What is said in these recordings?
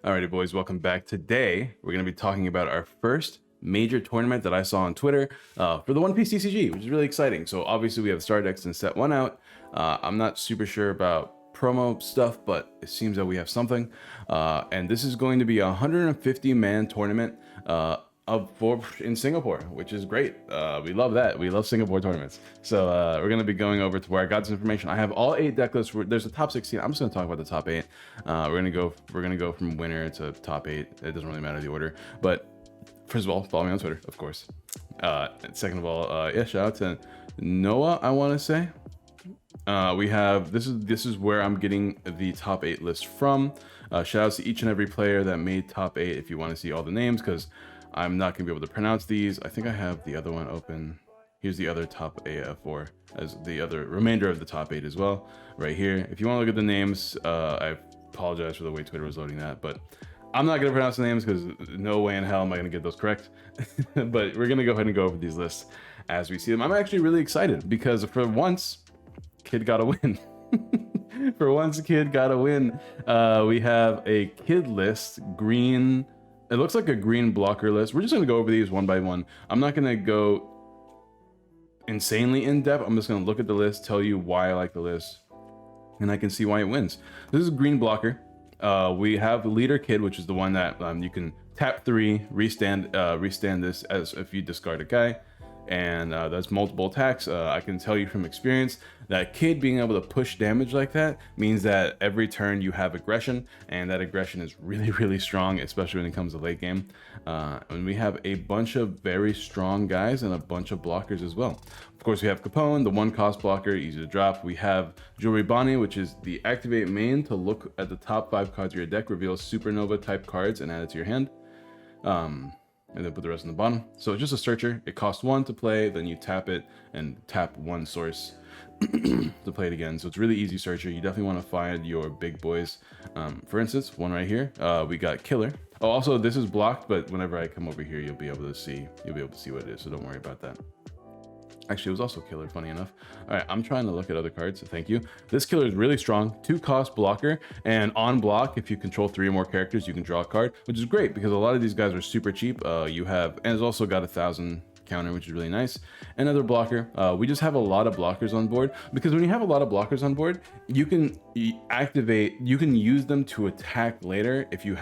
Alrighty, boys, welcome back. Today, we're going to be talking about our first major tournament that I saw on Twitter for the One Piece TCG, which is really exciting. So obviously we have Star Decks and Set 1 out. I'm not super sure about promo stuff, but it seems that we have something. And this is going to be a 150-man tournament in Singapore, which is great. We love that. We love Singapore tournaments. So we're going to be going over to where I got this information. I have all 8 deck lists. There's a top 16. I'm just going to talk about the top 8. We're going to go from winner to top 8. It doesn't really matter the order. But first of all, follow me on Twitter, of course. Second of all, yeah, shout out to Noah, I want to say. We have this is where I'm getting the top 8 list from. Shout outs to each and every player that made top 8 if you want to see all the names, because I'm not going to be able to pronounce these. I think I have the other one open. Here's the other top 8 F4 as the other remainder of the top 8 as well, right here. If you want to look at the names, I apologize for the way Twitter was loading that, but I'm not going to pronounce the names because no way in hell am I going to get those correct. But we're going to go ahead and go over these lists as we see them. I'm actually really excited because for once, Kid got a win. For once, Kid got a win. We have a Kid list, green. It looks like a green blocker list. We're just going to go over these one by one. I'm not going to go insanely in depth. I'm just going to look at the list, tell you why I like the list, and I can see why it wins. This is green blocker. We have leader Kid, which is the one that you can tap 3, restand this as if you discard a guy, and that's multiple attacks. I can tell you from experience that Kid being able to push damage like that means that every turn you have aggression, and that aggression is really strong, especially when it comes to late game. And we have a bunch of very strong guys and a bunch of blockers as well. Of course, we have Capone, the 1-cost blocker, easy to drop. We have Jewelry Bonnie, which is the activate main to look at the top 5 cards of your deck, reveal supernova type cards, and add it to your hand. And then put the rest on the bottom. So it's just a searcher. It costs 1 to play, then you tap it and tap 1 source to play it again. So it's really easy searcher. You definitely want to find your big boys. For instance, one right here, we got Killer. Oh, also this is blocked, but whenever I come over here, you'll be able to see what it is. So don't worry about that. Actually, it was also Killer, funny enough. All right, I'm trying to look at other cards, so thank you. This Killer is really strong, 2-cost blocker, and on block, if you control 3 or more characters, you can draw a card, which is great because a lot of these guys are super cheap. And it's also got 1,000 counter, which is really nice. Another blocker. We just have a lot of blockers on board because when you have a lot of blockers on board, you can use them to attack later if you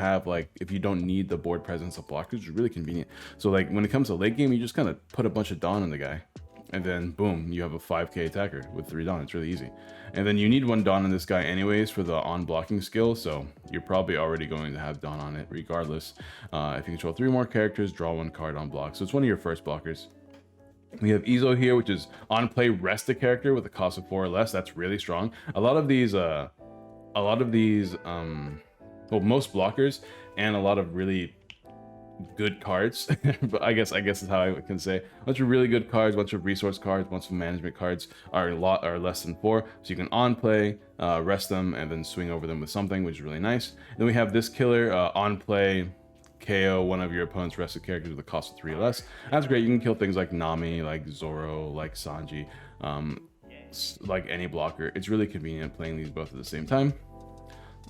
don't need the board presence of blockers, which is really convenient. So like when it comes to late game, you just kind of put a bunch of Dawn on the guy. And then boom, you have a 5k attacker with 3 Dawn. It's really easy. And then you need 1 Dawn on this guy anyways for the on blocking skill, so you're probably already going to have Dawn on it regardless. If you control 3 more characters, draw 1 card on block. So it's one of your first blockers. We have Izo here, which is on play rest a character with a cost of 4 or less. That's really strong. Most blockers and a lot of really good cards, but I guess is how I can say. A bunch of really good cards, bunch of resource cards, bunch of management cards are less than 4, so you can on play, rest them, and then swing over them with something, which is really nice. Then we have this Killer, on play, KO one of your opponent's rested characters with a cost of 3 or less. That's great. You can kill things like Nami, like Zoro, like Sanji, like any blocker. It's really convenient playing these both at the same time.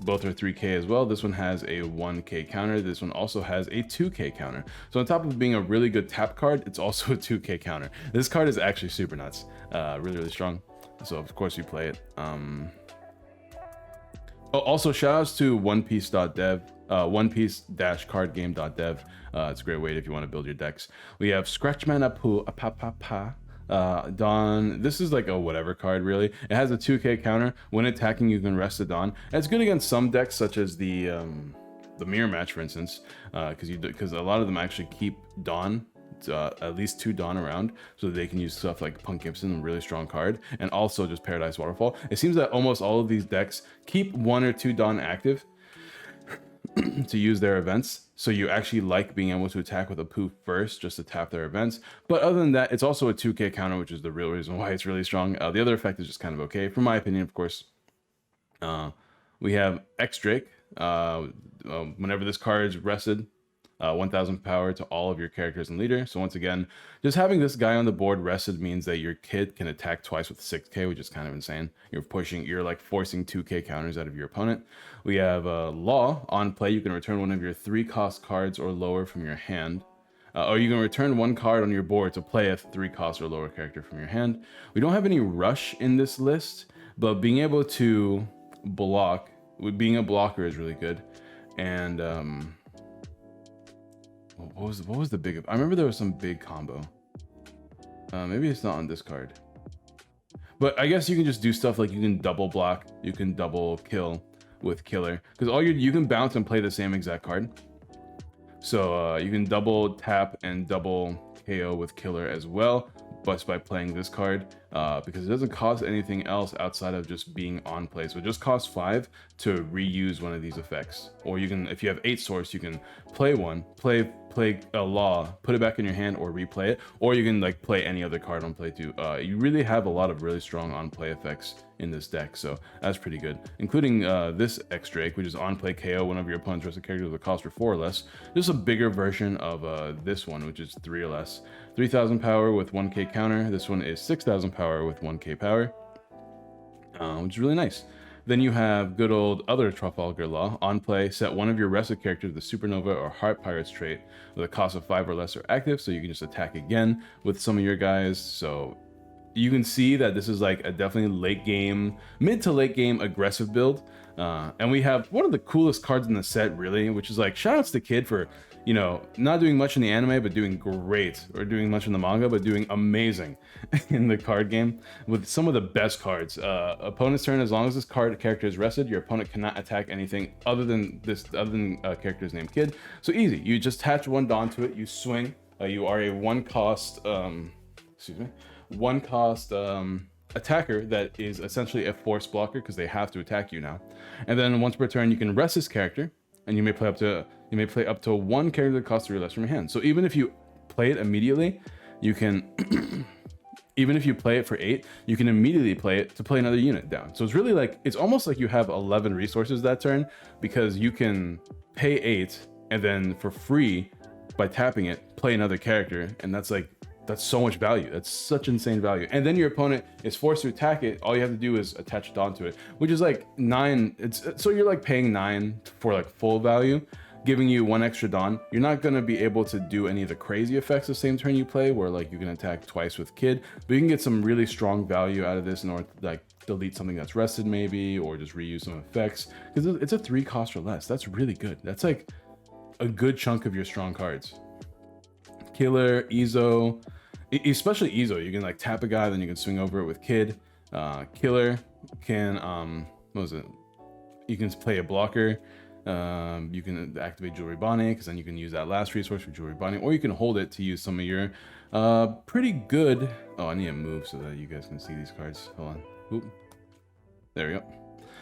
Both are 3k as well. This one has a 1k counter. This one also has a 2k counter. So on top of being a really good tap card, it's also a 2k counter. This card is actually super nuts. Really strong. So of course you play it. Also shout outs to onepiece.dev, onepiece-cardgame.dev. It's a great way if you want to build your decks. We have Scratchman Apu Apapapa. Dawn, this is like a whatever card really. It has a 2k counter. When attacking, you can rest a Dawn. And it's good against some decks such as the mirror match, for instance, because a lot of them actually keep Dawn, at least 2 Dawn around, so that they can use stuff like Punk Gibson, a really strong card, and also just Paradise Waterfall. It seems that almost all of these decks keep 1 or 2 Dawn active to use their events, so you actually like being able to attack with a poof first just to tap their events. But other than that, it's also a 2k counter, which is the real reason why it's really strong. The other effect is just kind of okay, from my opinion, of course. We have X Drake. Whenever this card is rested, 1,000 power to all of your characters and leader. So once again, just having this guy on the board rested means that your kid can attack twice with 6k, which is kind of insane. You're like forcing 2k counters out of your opponent. We have Law. On play, you can return one of your 3-cost cards or lower from your hand. Or you can return one card on your board to play a 3-cost or lower character from your hand. We don't have any rush in this list, but being able to block, being a blocker is really good. And what was the big? I remember there was some big combo. Maybe it's not on this card, but I guess you can just do stuff like you can double block, you can double kill with killer, because you can bounce and play the same exact card. So you can double tap and double KO with killer as well, but by playing this card, because it doesn't cost anything else outside of just being on play. So it just costs 5 to reuse one of these effects. Or you can, if you have 8 source, you can play one, play a Law, put it back in your hand or replay it, or you can like play any other card on play too. You really have a lot of really strong on play effects in this deck, so that's pretty good, including this X Drake, which is on play KO one of your opponent's rested characters with a cost for 4 or less. Just a bigger version of this one, which is 3 or less. 3,000 power with 1k counter. This one is 6,000 power with 1k power, which is really nice. Then you have good old other Trafalgar Law. On play, set one of your rested characters with the Supernova or Heart Pirates trait with a cost of 5 or less are active, so you can just attack again with some of your guys. So you can see that this is like a definitely late game, mid to late game aggressive build. And we have one of the coolest cards in the set, really, which is like, shout outs to Kid for, you know, not doing much in the anime, but doing great, or doing much in the manga, but doing amazing in the card game with some of the best cards. Opponent's turn, as long as this character is rested, your opponent cannot attack anything other than character's named Kid. So easy, you just attach one Dawn to it, you swing, you are a one cost attacker that is essentially a force blocker because they have to attack you now. And then once per turn, you can rest this character, and you may play up to one character that costs 3 or less from your hand. So even if you play it immediately, you can even if you play it for 8, you can immediately play it to play another unit down. So it's really like, it's almost like you have 11 resources that turn, because you can pay 8 and then for free by tapping it play another character, and that's so much value. That's such insane value. And then your opponent is forced to attack it. All you have to do is attach Dawn to it, which is like 9. So you're like paying 9 for like full value, giving you 1 extra Dawn. You're not going to be able to do any of the crazy effects the same turn you play, where like you can attack twice with Kid, but you can get some really strong value out of this in order to like delete something that's rested maybe, or just reuse some effects, because it's a 3 cost or less. That's really good. That's like a good chunk of your strong cards. Killer, Izo, especially Izo, you can like tap a guy, then you can swing over it with Kid. Killer can what was it? You can play a blocker. You can activate Jewelry Bonnie, because then you can use that last resource for Jewelry Bonnie, or you can hold it to use some of your pretty good. Oh, I need to move so that you guys can see these cards. Hold on. Oop. There we go.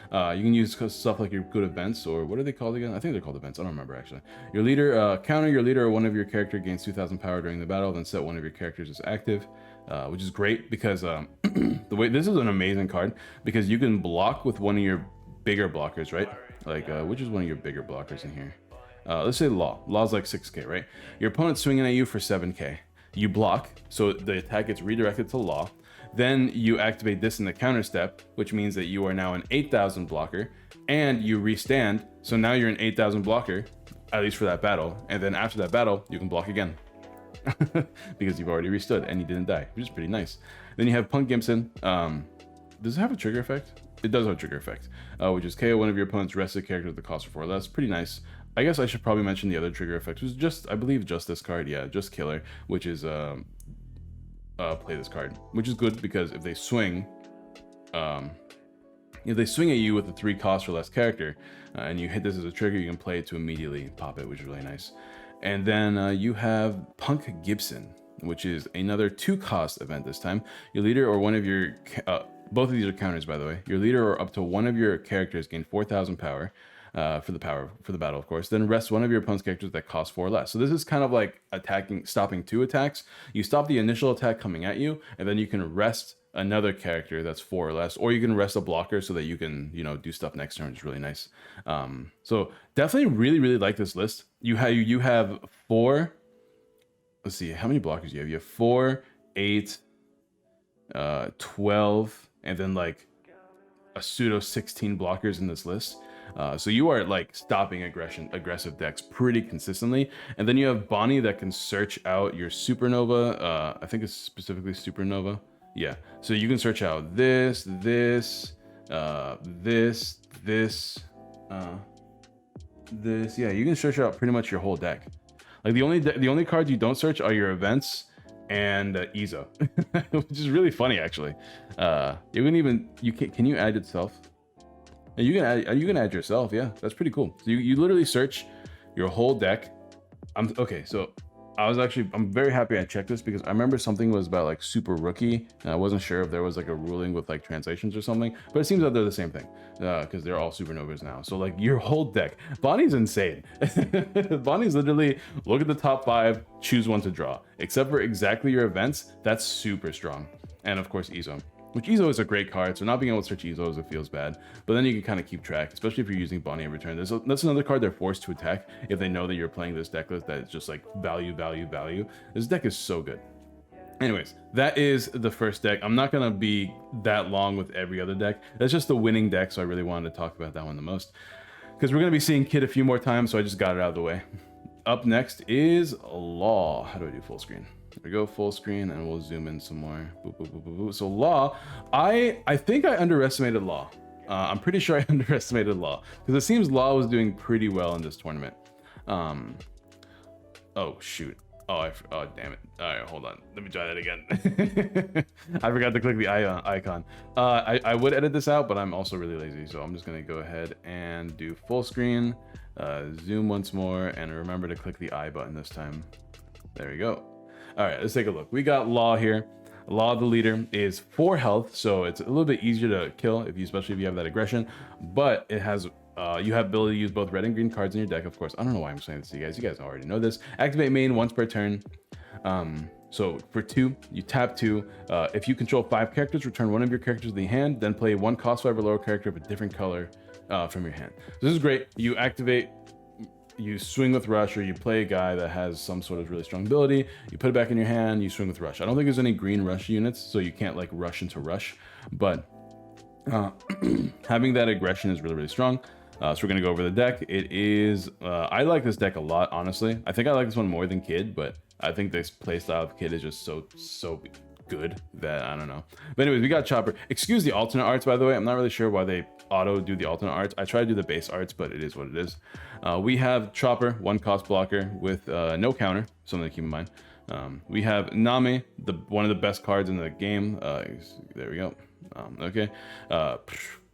You can use stuff like your good events, or what are they called again? I think they're called events. I don't remember actually. Your leader, counter your leader or one of your character gains 2,000 power during the battle, then set one of your characters as active, which is great because the way this is an amazing card, because you can block with one of your bigger blockers, right? Like which is one of your bigger blockers in here? Let's say Law. Law's like 6k, right? Your opponent's swinging at you for 7k. You block, so the attack gets redirected to Law. Then you activate this in the counter step, which means that you are now an 8,000 blocker, and you restand. So now you're an 8,000 blocker, at least for that battle. And then after that battle, you can block again because you've already restood and you didn't die, which is pretty nice. Then you have Punk Gibson. Does it have a trigger effect? It does have a trigger effect, which is KO one of your opponent's rested characters with the cost of 4 or less. Pretty nice. I guess I should probably mention the other trigger effect, which is just, I believe, just this card. Yeah, just Killer, which is play this card, which is good because if they swing at you with a 3 cost or less character, and you hit this as a trigger, you can play it to immediately pop it, which is really nice. And then you have Punk Gibson, which is another 2 cost event this time. Your leader or one of your both of these are counters, by the way. Your leader or up to one of your characters gain 4,000 power. For the battle, of course. Then rest one of your opponent's characters that cost 4 or less. So this is kind of like stopping 2 attacks. You stop the initial attack coming at you, and then you can rest another character that's 4 or less, or you can rest a blocker so that you can, do stuff next turn. It's really nice. So definitely really like this list. You have 4. Let's see, how many blockers do you have? You have 4, 8, 12, and then like a pseudo 16 blockers in this list. So you are like stopping aggressive decks pretty consistently. And then you have Bonnie that can search out your Supernova. I think it's specifically Supernova. Yeah. So you can search out this, this. Yeah, you can search out pretty much your whole deck. Like the only cards you don't search are your events and Izo, which is really funny actually. Can you add yourself? You can add yourself. Yeah, that's pretty cool. So you literally search your whole deck. So I'm very happy I checked this because I remember something was about like super rookie and I wasn't sure if there was like a ruling with like translations or something, but it seems that they're the same thing because they're all supernovas now. So like your whole deck, Bonnie's insane. Bonnie's literally look at the top 5, choose one to draw, except for exactly your events. That's super strong. And of course Izo, which Izo is a great card, so not being able to search Izo, it feels bad. But then you can kind of keep track, especially if you're using Bonnie in return. That's another card they're forced to attack if they know that you're playing this deck list that is just like value. This deck is so good. Anyways, that is the first deck. I'm not going to be that long with every other deck. That's just the winning deck, so I really wanted to talk about that one the most. Because we're going to be seeing Kid a few more times, so I just got it out of the way. Up next is Law. How do I do full screen? There we go, full screen, and we'll zoom in some more. Boop, boop, boop, boop, boop. So Law, I think I underestimated Law. I'm pretty sure I underestimated Law because it seems Law was doing pretty well in this tournament. Oh shoot. Oh damn it. All right, hold on. Let me try that again. I forgot to click the icon. I would edit this out, but I'm also really lazy, so I'm just gonna go ahead and do full screen, zoom once more, and remember to click the I button this time. There we go. All right, let's take a look. We got Law here. Law, the leader, is 4 health, so it's a little bit easier to kill, especially if you have that aggression. But it has, you have ability to use both red and green cards in your deck, of course. I don't know why I'm saying this to you guys. You guys already know this. Activate main once per turn. So for 2, you tap 2. If you control 5 characters, return one of your characters to the hand, then play one cost 5 or lower character of a different color from your hand. So this is great. You activate. You swing with Rush, or you play a guy that has some sort of really strong ability, you put it back in your hand, you swing with Rush. I don't think there's any green Rush units, so you can't like rush into Rush, but having that aggression is really strong. So we're gonna go over the deck. It is, I like this deck a lot, honestly. I think I like this one more than Kid, but I think this playstyle of Kid is just so good that I don't know. But anyways, we got Chopper. Excuse the alternate arts, by the way. I'm not really sure why they auto do the alternate arts. I try to do the base arts, but it is what it is. We have Chopper, 1 cost blocker with no counter, something to keep in mind. We have Nami, one of the best cards in the game. There we go. Okay.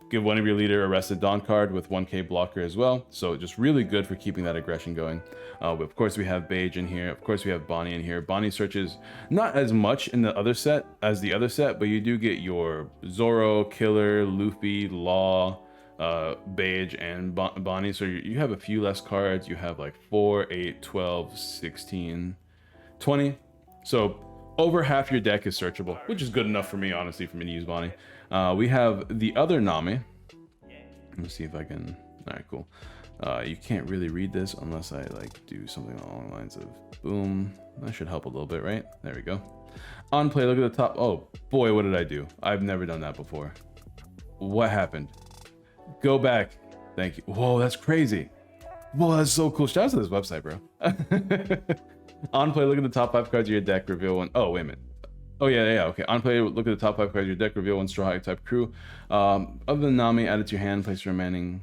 Give one of your leader Arrested Dawn card with 1k blocker as well. So just really good for keeping that aggression going. Of course, we have Beige in here. Of course, we have Bonnie in here. Bonnie searches not as much in the other set as the other set, but you do get your Zoro, Killer, Luffy, Law, Beige, and Bonnie. So you have a few less cards. You have like 4, 8, 12, 16, 20. So over half your deck is searchable, which is good enough for me, honestly, for me to use Bonnie. We have the other Nami. Let me see if I can. All right, cool. You can't really read this unless I like do something along the lines of boom. That should help a little bit, right? There we go. On play, look at the top. Oh boy, what did I do? I've never done that before. What happened? Go back. Thank you. Whoa, that's crazy. Whoa, that's so cool. Shout out to this website, bro. On play, look at the top 5 cards of your deck. Reveal one. Oh, wait a minute. Oh, yeah. Okay. On play, look at the top 5 cards of your deck. Reveal 1 Straw Hat type crew. Other than Nami, add it to your hand. Place the remaining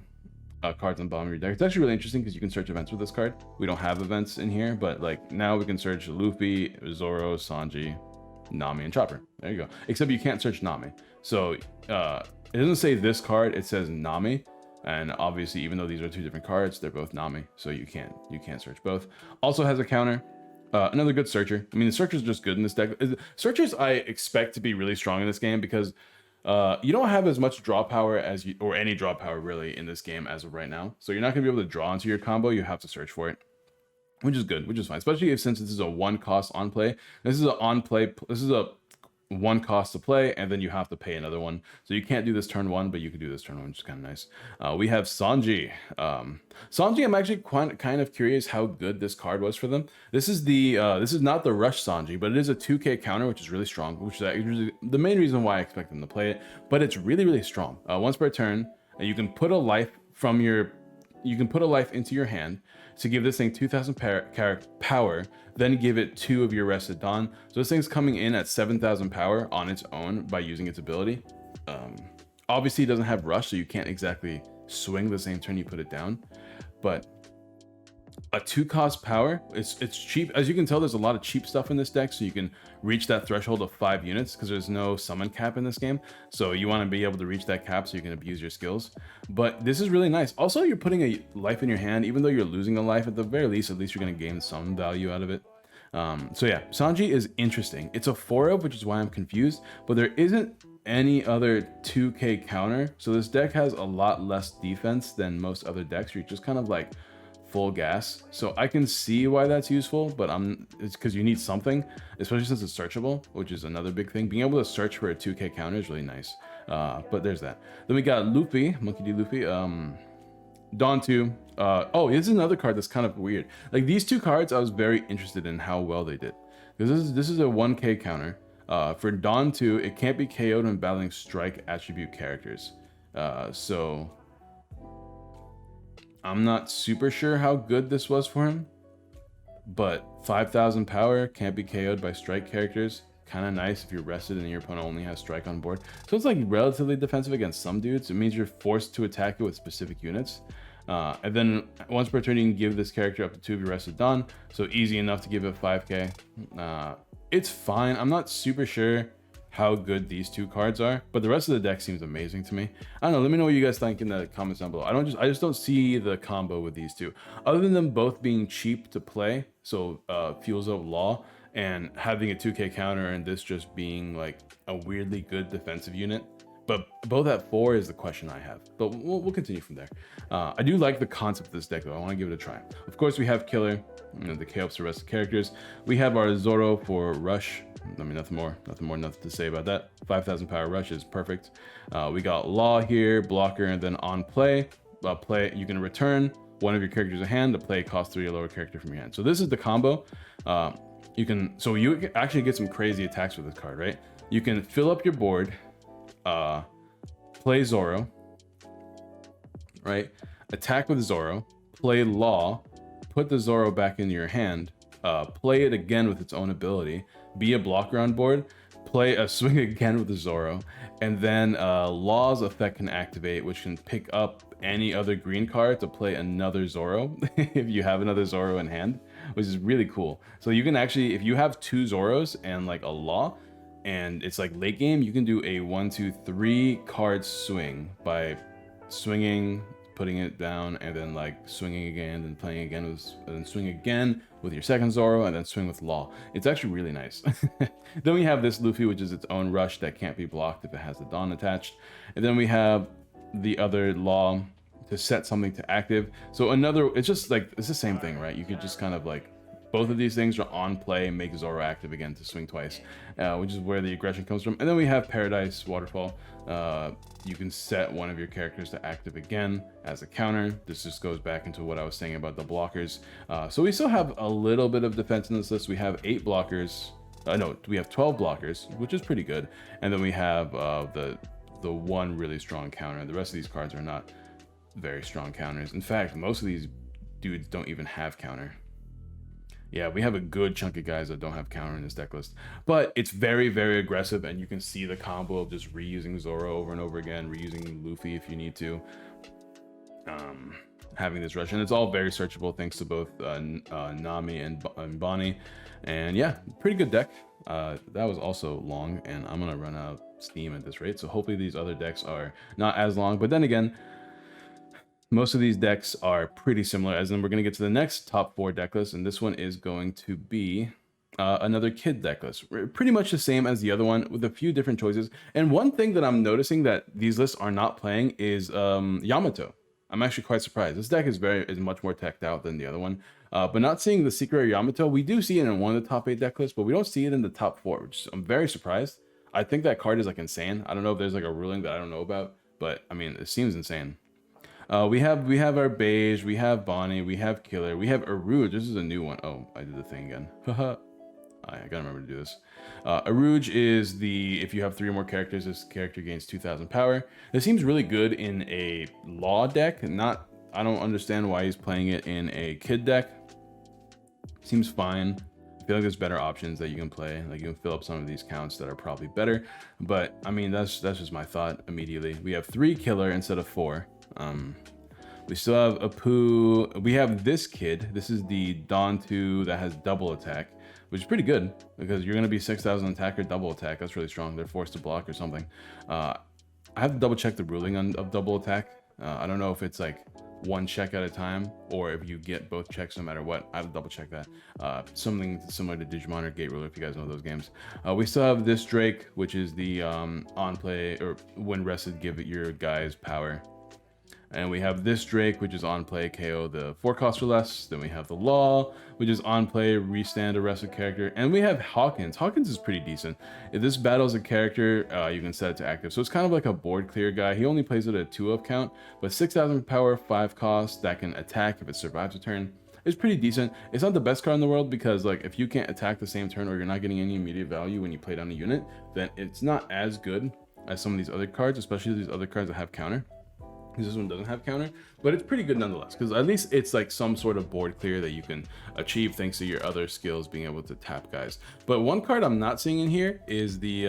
cards on the bottom of your deck. It's actually really interesting because you can search events with this card. We don't have events in here, but like now we can search Luffy, Zoro, Sanji, Nami, and Chopper. There you go. Except you can't search Nami. So it doesn't say this card. It says Nami. And obviously, even though these are 2 different cards, they're both Nami. So you can't search both. Also has a counter. Another good searcher. I mean, the searcher's just good in this deck. Searchers I expect to be really strong in this game because you don't have as much draw power as you, or any draw power really in this game as of right now. So you're not gonna be able to draw into your combo. You have to search for it, which is good, which is fine. Especially since this is a 1 cost on play. This is a on play. This is a one cost to play, and then you have to pay another one. So you can't do this turn one, but you can do this turn one, which is kind of nice. We have Sanji. Sanji, I'm actually kind of curious how good this card was for them. This is not the Rush Sanji, but it is a 2k counter, which is really strong, which is actually the main reason why I expect them to play it. But it's really, really strong. Once per turn, you can put a life into your hand to give this thing 2,000 power, then give it 2 of your Rested Dawn. So this thing's coming in at 7,000 power on its own by using its ability. Obviously, it doesn't have Rush, so you can't exactly swing the same turn you put it down. But a 2-cost power, it's cheap. As you can tell, there's a lot of cheap stuff in this deck, so you can reach that threshold of 5 units because there's no summon cap in this game. So you want to be able to reach that cap so you can abuse your skills. But this is really nice. Also, you're putting a life in your hand, even though you're losing a life. At the very least, at least you're going to gain some value out of it. So yeah, Sanji is interesting. It's a 4-of, which is why I'm confused, but there isn't any other 2k counter. So this deck has a lot less defense than most other decks. You're just kind of like full gas. So I can see why that's useful, but it's because you need something, especially since it's searchable, which is another big thing. Being able to search for a 2k counter is really nice. But there's that. Then we got Luffy, Monkey D. Luffy, Dawn 2. Oh, this is another card that's kind of weird. Like these two cards, I was very interested in how well they did. Because this is a 1k counter. For Dawn 2, it can't be KO'd when battling strike attribute characters. So I'm not super sure how good this was for him, but 5,000 power, can't be KO'd by strike characters. Kind of nice if you're rested and your opponent only has strike on board. So it's like relatively defensive against some dudes. It means you're forced to attack it with specific units. And then once per turn, you can give this character up to 2 of your Rested Dawn. So easy enough to give it 5k. It's fine. I'm not super sure how good these two cards are, but the rest of the deck seems amazing to me. I don't know, let me know what you guys think in the comments down below. I just don't see the combo with these two, other than them both being cheap to play. So Fuels Up Law and having a 2k counter, and this just being like a weirdly good defensive unit. But both at 4 is the question I have, but we'll continue from there. I do like the concept of this deck though. I want to give it a try. Of course, we have Killer, the KO ups the rest of the characters. We have our Zoro for Rush. I mean, nothing to say about that. 5,000 power Rush is perfect. We got Law here, blocker, and then on play, you can return one of your characters a hand. The play costs 3 or lower character from your hand. So this is the combo. You actually get some crazy attacks with this card, right? You can fill up your board, play Zoro, right? Attack with Zoro, play Law, put the Zoro back in your hand, play it again with its own ability, be a blocker on board, play a swing again with the Zoro, and then Law's effect can activate, which can pick up any other green card to play another Zoro if you have another Zoro in hand, which is really cool. So you can actually, if you have 2 Zoros and like a Law, and it's like late game, you can do a 1, 2, 3 card swing by swinging, putting it down, and then like swinging again, and playing again and then swing again with your second Zoro, and then swing with Law. It's actually really nice. Then we have this Luffy, which is its own Rush that can't be blocked if it has the Dawn attached. And then we have the other Law to set something to active. So it's just like, it's the same thing, right? You could just kind of like, both of these things are on play, make Zoro active again to swing twice, which is where the aggression comes from. And then we have Paradise Waterfall. You can set one of your characters to active again as a counter. This just goes back into what I was saying about the blockers. So we still have a little bit of defense in this list. We have 8 blockers. We have 12 blockers, which is pretty good. And then we have the one really strong counter. The rest of these cards are not very strong counters. In fact, most of these dudes don't even have counter. Yeah, we have a good chunk of guys that don't have counter in this deck list, but it's very, very aggressive, and you can see the combo of just reusing Zoro over and over again, reusing Luffy if you need to, having this rush, and it's all very searchable thanks to both Nami and Bonnie, and yeah, pretty good deck. That was also long, and I'm gonna run out of steam at this rate, so hopefully these other decks are not as long, but then again, most of these decks are pretty similar, as in we're going to get to the next top 4 deck list, and this one is going to be another kid deck list. Pretty much the same as the other one with a few different choices. And one thing that I'm noticing that these lists are not playing is Yamato. I'm actually quite surprised. This deck is much more teched out than the other one. But not seeing the Secret Yamato, we do see it in one of the top 8 deck lists, but we don't see it in the top 4, which I'm very surprised. I think that card is like insane. I don't know if there's like a ruling that I don't know about, but I mean, it seems insane. We have our Beige, we have Bonnie, we have Killer, we have Aruj. This is a new one. Oh, I did the thing again. Haha. I gotta remember to do this. Aruj is the, if you have 3 or more characters, this character gains 2,000 power. This seems really good in a law deck. Not, I don't understand why he's playing it in a kid deck. Seems fine. I feel like there's better options that you can play. Like you can fill up some of these counts that are probably better. But I mean, that's just my thought immediately. We have 3 Killer instead of 4. We still have Apu. We have this kid. This is the Dawn 2 that has double attack, which is pretty good because you're going to be 6,000 attack or double attack. That's really strong. They're forced to block or something. I have to double check the ruling of double attack. I don't know if it's like 1 check at a time or if you get both checks no matter what. I have to double check that. Something similar to Digimon or Gate Ruler if you guys know those games. We still have this Drake, which is the on play or when rested, give it your guys power. And we have this Drake, which is on play, KO the 4 cost or less. Then we have the Law, which is on play, restand a rested character. And we have Hawkins. Hawkins is pretty decent. If this battles a character, you can set it to active. So it's kind of like a board clear guy. He only plays it at 2 up count, but 6,000 power, 5 cost that can attack if it survives a turn. It's pretty decent. It's not the best card in the world because like if you can't attack the same turn or you're not getting any immediate value when you play down a unit, then it's not as good as some of these other cards, especially these other cards that have counter. This one doesn't have counter, but it's pretty good nonetheless because at least it's like some sort of board clear that you can achieve thanks to your other skills being able to tap guys. But one card I'm not seeing in here is the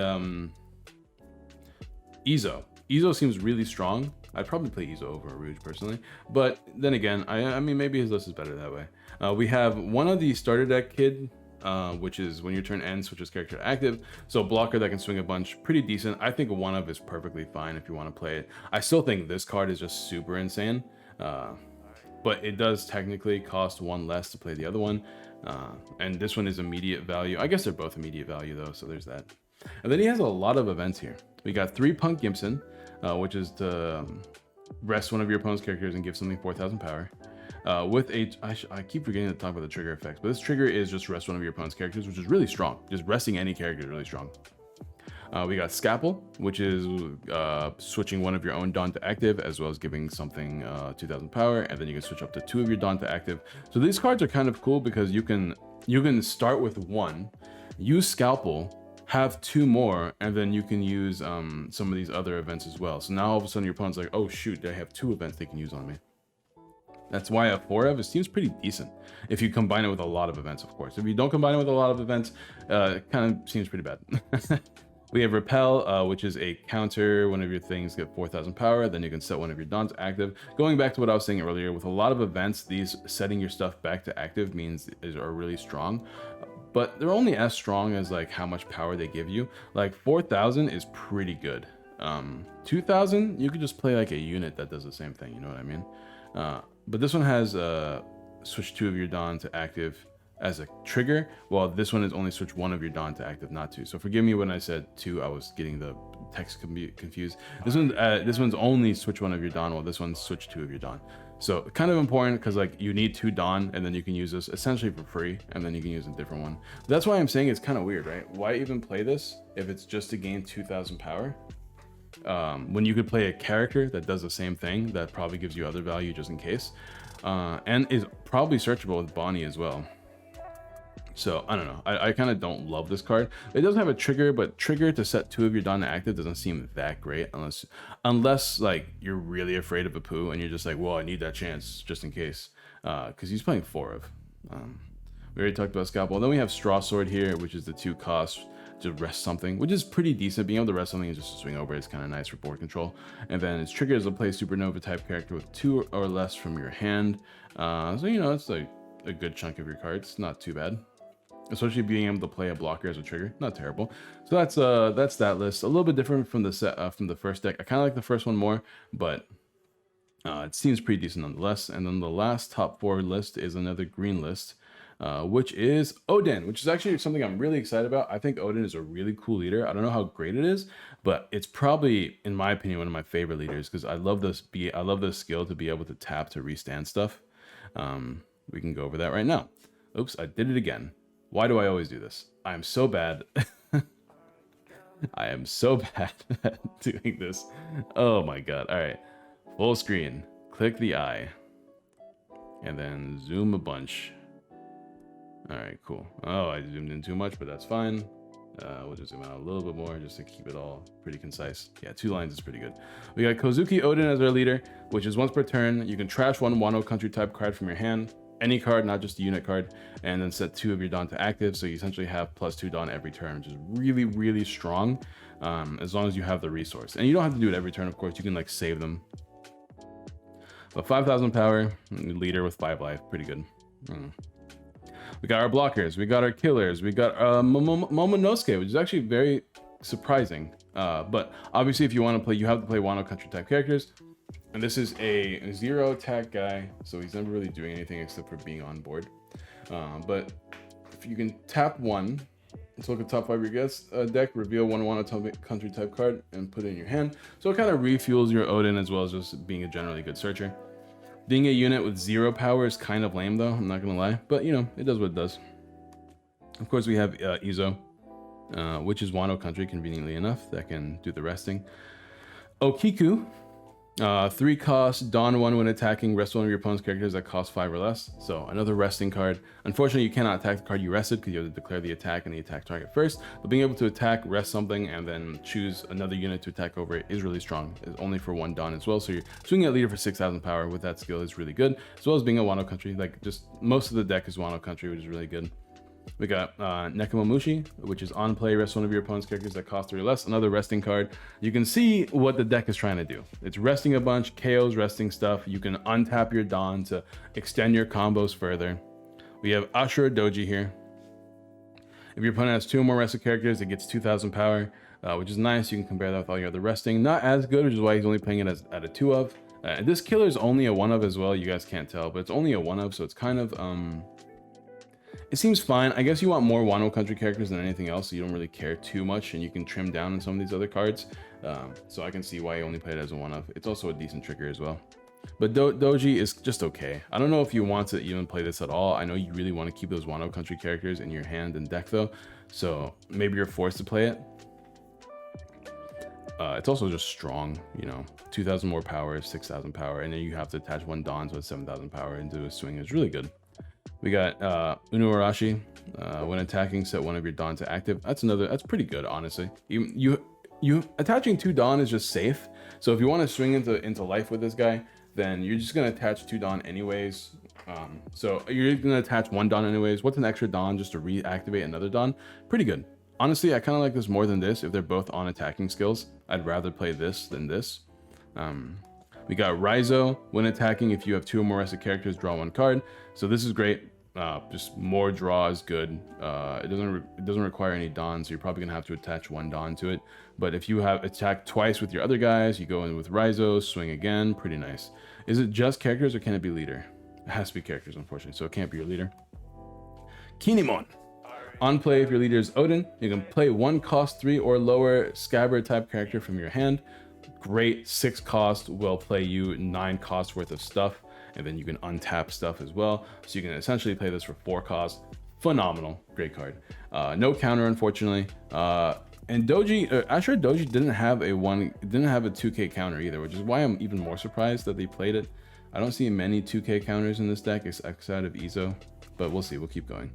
Izo. Izo seems really strong. I'd probably play Izo over Rouge personally, but then again, I mean maybe his list is better that way. We have one of the starter deck kid, which is when your turn ends, switches character to active. So blocker that can swing a bunch, pretty decent. I think one of is perfectly fine if you want to play it. I still think this card is just super insane, but it does technically cost 1 less to play the other one. And this one is immediate value. I guess they're both immediate value though, so there's that. And then he has a lot of events here. We got 3 Punk Gimson, which is to rest one of your opponent's characters and give something 4,000 power. With a, I keep forgetting to talk about the trigger effects, but this trigger is just rest one of your opponent's characters, which is really strong. Just resting any character is really strong. We got Scalpel, which is switching one of your own Dawn to active, as well as giving something 2,000 power, and then you can switch up to 2 of your Dawn to active. So these cards are kind of cool because you can start with 1, use Scalpel, have 2 more, and then you can use some of these other events as well. So now all of a sudden your opponent's like, oh shoot, they have 2 events they can use on me. That's why a 4 it seems pretty decent if you combine it with a lot of events, of course. If you don't combine it with a lot of events, it kind of seems pretty bad. We have Repel, which is a counter. One of your things get 4,000 power, then you can set one of your Dons active. Going back to what I was saying earlier, with a lot of events, these setting your stuff back to active means are really strong. But they're only as strong as like how much power they give you. Like 4,000 is pretty good. 2,000, you could just play like a unit that does the same thing, you know what I mean? But this one has switch 2 of your Dawn to active as a trigger, while this one is only switch 1 of your Dawn to active, not 2. So forgive me when I said 2, I was getting the text confused. This one's only switch 1 of your Dawn, while this one's switch 2 of your Dawn. So kind of important because like you need 2 Dawn, and then you can use this essentially for free, and then you can use a different one. That's why I'm saying it's kind of weird, right? Why even play this if it's just to gain 2,000 power? When you could play a character that does the same thing that probably gives you other value just in case, and is probably searchable with Bonnie as well. So I don't know, I kind of don't love this card. It doesn't have a trigger, but trigger to set 2 of your Dawn to active doesn't seem that great unless like you're really afraid of Apu and you're just like, well, I need that chance just in case, because he's playing 4 of. We already talked about Scalpel. Then we have Straw Sword here, which is the 2 cost to rest something, which is pretty decent. Being able to rest something and just swing over is kind of nice for board control. And then its trigger is to play Supernova type character with 2 or less from your hand. So you know, it's like a good chunk of your cards. Not too bad, especially being able to play a blocker as a trigger. Not terrible. So that's that list. A little bit different from the set from the first deck. I kind of like the first one more, but it seems pretty decent nonetheless. And then the last top 4 list is another green list, which is Oden, which is actually something I'm really excited about. I think Oden is a really cool leader. I don't know how great it is, but it's probably, in my opinion, one of my favorite leaders because I love this skill to be able to tap to restand stuff. We can go over that right now. Oops, I did it again. Why do I always do this? I'm so bad. I am so bad at doing this. Oh my god. All right. Full screen. Click the eye. And then zoom a bunch. All right, cool. Oh, I zoomed in too much, but that's fine. We'll just zoom out a little bit more just to keep it all pretty concise. Yeah, 2 lines is pretty good. We got Kozuki Oden as our leader, which is once per turn. You can trash 1 Wano country type card from your hand. Any card, not just a unit card, and then set 2 of your Dawn to active. So you essentially have +2 Dawn every turn, which is really, really strong, as long as you have the resource. And you don't have to do it every turn, of course. You can like save them. But 5,000 power, leader with 5 life, pretty good. We got our blockers, we got our killers, we got Momonosuke, which is actually very surprising. But obviously, if you want to play, you have to play Wano country type characters. And this is a 0 attack guy, so he's never really doing anything except for being on board. But if you can tap 1, let's look at top 5 of your guest deck, reveal 1 Wano country type card, and put it in your hand. So it kind of refuels your Oden as well as just being a generally good searcher. Being a unit with 0 power is kind of lame though, I'm not gonna lie, but you know, it does what it does. Of course, we have Izo, which is Wano country, conveniently enough, that can do the resting. Okiku, 3 cost, Dawn 1 when attacking, rest 1 of your opponent's characters that cost 5 or less. So another resting card. Unfortunately, you cannot attack the card you rested because you have to declare the attack and the attack target first. But being able to attack, rest something, and then choose another unit to attack over it is really strong. It's only for 1 Dawn as well. So you're swinging at leader for 6,000 power with that skill is really good. As well as being a Wano country, like just most of the deck is Wano country, which is really good. We got Nekomamushi, which is on play, rest 1 of your opponent's characters that cost 3 or less, another resting card. You can see what the deck is trying to do. It's resting a bunch, KOs, resting stuff. You can untap your Dawn to extend your combos further. We have Ashura Doji here. If your opponent has 2 or more rested characters, it gets 2,000 power, which is nice. You can compare that with all your other resting. Not as good, which is why he's only playing it as at a 2 of. This killer is only a 1 of as well. You guys can't tell, but it's only a 1 of, so it's kind of... It seems fine. I guess you want more Wano country characters than anything else, so you don't really care too much, and you can trim down on some of these other cards. So I can see why you only play it as a 1 of. It's also a decent trigger as well. But Doji is just okay. I don't know if you want to even play this at all. I know you really want to keep those Wano country characters in your hand and deck though, so maybe you're forced to play it. It's also just strong, you know, 2,000 more power, 6,000 power, and then you have to attach 1 Dawn to a 7,000 power into a swing. It's really good. We got Unuarashi. When attacking, set 1 of your Dawn to active. That's pretty good, honestly. You attaching 2 Dawn is just safe. So if you want to swing into life with this guy, then you're just gonna attach 2 Dawn anyways. So you're gonna attach 1 Dawn anyways. What's an extra Dawn just to reactivate another Dawn? Pretty good. Honestly, I kind of like this more than this. If they're both on attacking skills, I'd rather play this than this. We got Raizo. When attacking, if you have 2 or more rested characters, draw 1 card. So this is great. Just more draw is good. It doesn't require any Dawn, so you're probably gonna have to attach 1 Dawn to it. But if you have attacked twice with your other guys, you go in with Raizo, swing again, pretty nice. Is it just characters or can it be leader? It has to be characters, unfortunately, so it can't be your leader. Kinemon. On play, if your leader is Oden, you can play 1 cost 3 or lower scabbard type character from your hand. Great, 6 cost will play you 9 cost worth of stuff, and then you can untap stuff as well. So you can essentially play this for 4 cost. Phenomenal, great card. No counter, unfortunately. And Ashura Doji didn't have a 2K counter either, which is why I'm even more surprised that they played it. I don't see many 2K counters in this deck outside of Izo, but we'll see. We'll keep going.